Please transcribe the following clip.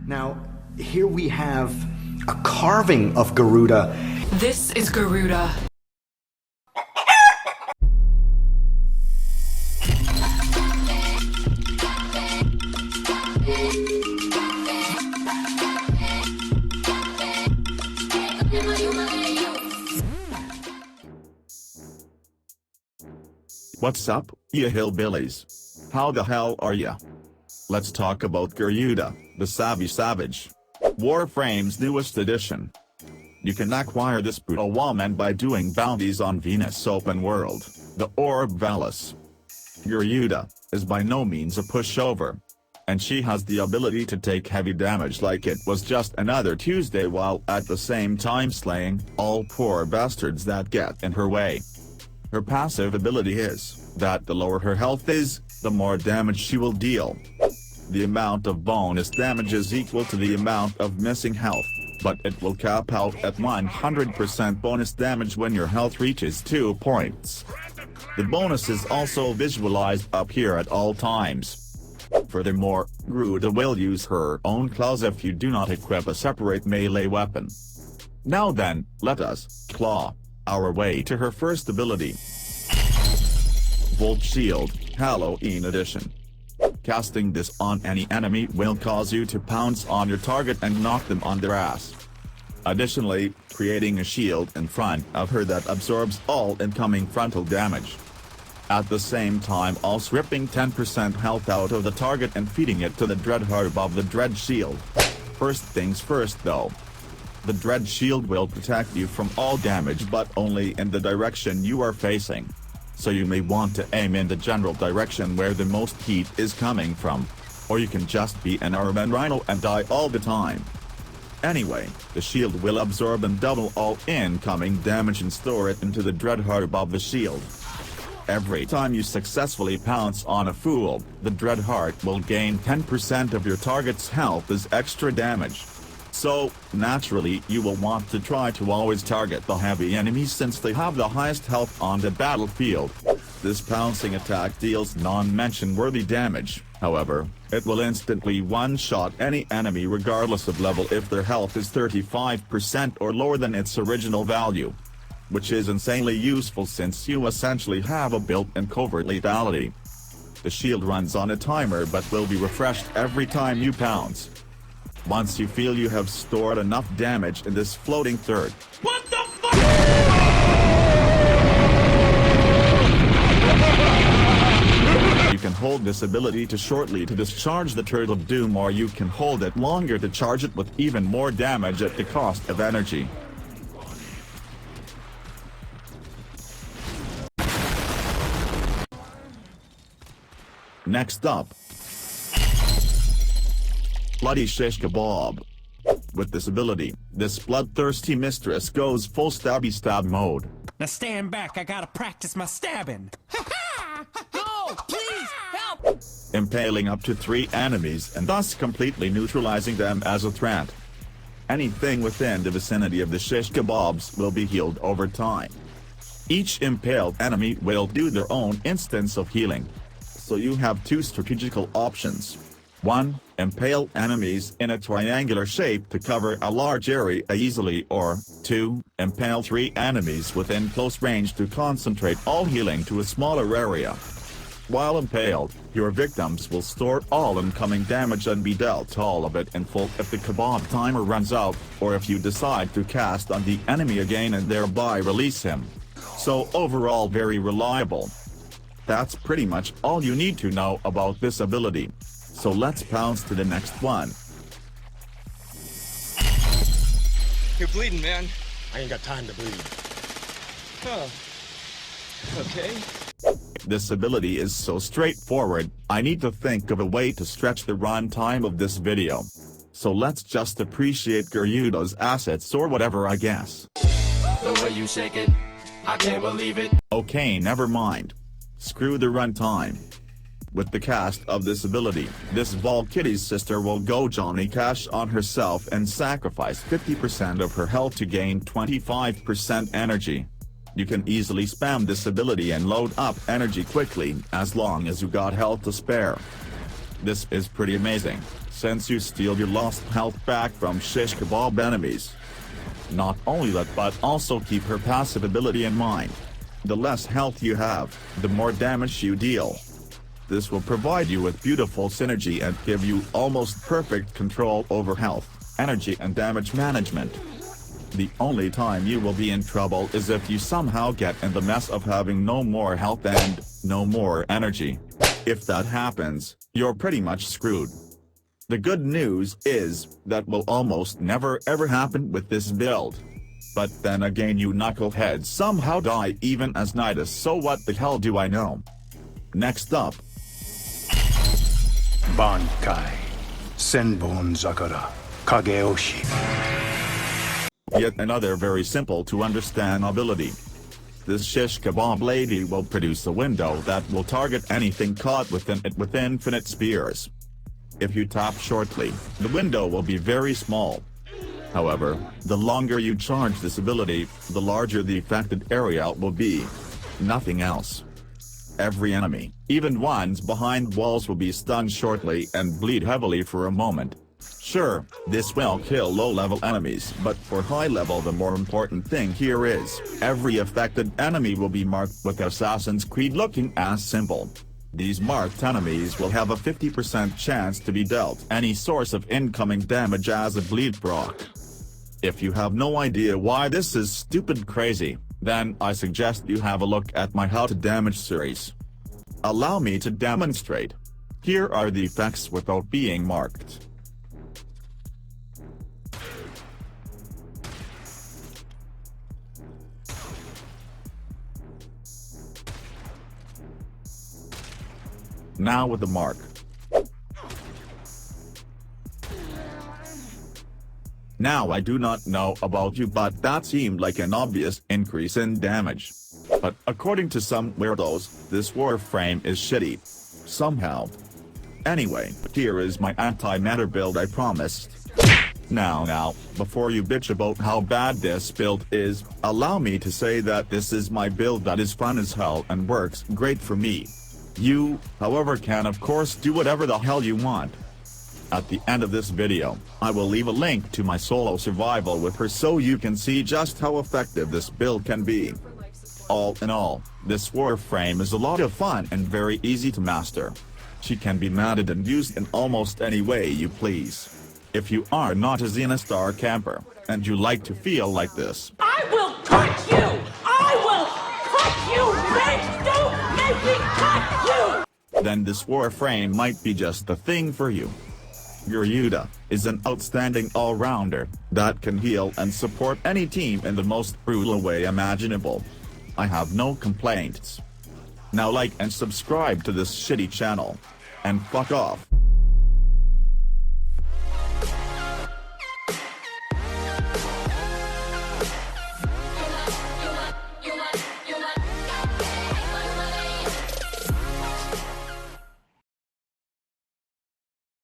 Now, here we have a carving of Garuda. This is Garuda. What's up, ya hillbillies? How the hell are ya? Let's talk about Garuda, the Savvy Savage Warframe's newest edition. You can acquire this brutal woman by doing bounties on Venus' open world, the Orb Valis. Garuda is by no means a pushover, and she has the ability to take heavy damage like it was just another Tuesday, while at the same time slaying all poor bastards that get in her way. Her passive ability is that the lower her health is, the more damage she will deal. The amount of bonus damage is equal to the amount of missing health, but it will cap out at 100% bonus damage when your health reaches 2 points. The bonus is also visualized up here at all times. Furthermore, Garuda will use her own claws if you do not equip a separate melee weapon. Now then, let us claw our way to her first ability. Volt Shield, Halloween Edition. Casting this on any enemy will cause you to pounce on your target and knock them on their ass. Additionally, creating a shield in front of her that absorbs all incoming frontal damage. At the same time also ripping 10% health out of the target and feeding it to the Dread Heart above the Dread Shield. First things first though. The Dread Shield will protect you from all damage but only in the direction you are facing. So you may want to aim in the general direction where the most heat is coming from. Or you can just be an urban rhino and die all the time. Anyway, the shield will absorb and double all incoming damage and store it into the Dread Heart above the shield. Every time you successfully pounce on a fool, the Dread Heart will gain 10% of your target's health as extra damage. So, naturally you will want to try to always target the heavy enemies since they have the highest health on the battlefield. This pouncing attack deals non-mention worthy damage, however, it will instantly one-shot any enemy regardless of level if their health is 35% or lower than its original value. Which is insanely useful since you essentially have a built-in covert lethality. The shield runs on a timer but will be refreshed every time you pounce. Once you feel you have stored enough damage in this floating third. What the fuck? You can hold this ability to shortly to discharge the Turtle of Doom, or you can hold it longer to charge it with even more damage at the cost of energy. Next up, Bloody Shish Kebab. With this ability, this bloodthirsty mistress goes full stabby stab mode. Now stand back, I gotta practice my stabbing. No, please, help! Impaling up to 3 enemies and thus completely neutralizing them as a threat. Anything within the vicinity of the shish kebabs will be healed over time. Each impaled enemy will do their own instance of healing. So you have 2 strategical options. 1. Impale enemies in a triangular shape to cover a large area easily, or 2. Impale 3 enemies within close range to concentrate all healing to a smaller area. While impaled, your victims will store all incoming damage and be dealt all of it in full if the kebab timer runs out, or if you decide to cast on the enemy again and thereby release him. So overall very reliable. That's pretty much all you need to know about this ability. So let's pounce to the next one. You're bleeding, man. I ain't got time to bleed. Huh. Okay. This ability is so straightforward, I need to think of a way to stretch the runtime of this video. So let's just appreciate Garuda's assets or whatever, I guess. The way you shake it, I can't believe it. Okay, never mind. Screw the runtime. With the cast of this ability, this Valkyrie's sister will go Johnny Cash on herself and sacrifice 50% of her health to gain 25% energy. You can easily spam this ability and load up energy quickly, as long as you got health to spare. This is pretty amazing, since you steal your lost health back from shish kebab enemies. Not only that, but also keep her passive ability in mind. The less health you have, the more damage you deal. This will provide you with beautiful synergy and give you almost perfect control over health, energy and damage management. The only time you will be in trouble is if you somehow get in the mess of having no more health and no more energy. If that happens, you're pretty much screwed. The good news is that will almost never ever happen with this build. But then again, you knuckleheads somehow die even as Nidus, so what the hell do I know? Next up, Bankai, Senbon Zakura, Kageoshi. Yet another very simple to understand ability. This shish kebab lady will produce a window that will target anything caught within it with infinite spears. If you tap shortly, the window will be very small. However, the longer you charge this ability, the larger the affected area will be. Nothing else. Every enemy, even ones behind walls, will be stunned shortly and bleed heavily for a moment. Sure, this will kill low-level enemies, but for high-level the more important thing here is, every affected enemy will be marked with Assassin's Creed looking ass symbol. These marked enemies will have a 50% chance to be dealt any source of incoming damage as a bleed proc. If you have no idea why this is stupid crazy, then I suggest you have a look at my How to Damage series. Allow me to demonstrate. Here are the effects without being marked. Now with the mark. Now I do not know about you, but that seemed like an obvious increase in damage. But according to some weirdos, this warframe is shitty. Somehow. Anyway, here is my anti-matter build I promised. Now, before you bitch about how bad this build is, allow me to say that this is my build that is fun as hell and works great for me. You, however, can of course do whatever the hell you want. At the end of this video, I will leave a link to my solo survival with her so you can see just how effective this build can be. All in all, this warframe is a lot of fun and very easy to master. She can be modded and used in almost any way you please. If you are not a Xenostar camper, and you like to feel like this, I will cut you! I will cut you! Bitch, don't make me cut you! then this warframe might be just the thing for you. Garuda is an outstanding all-rounder that can heal and support any team in the most brutal way imaginable. I have no complaints. Now like and subscribe to this shitty channel. And fuck off.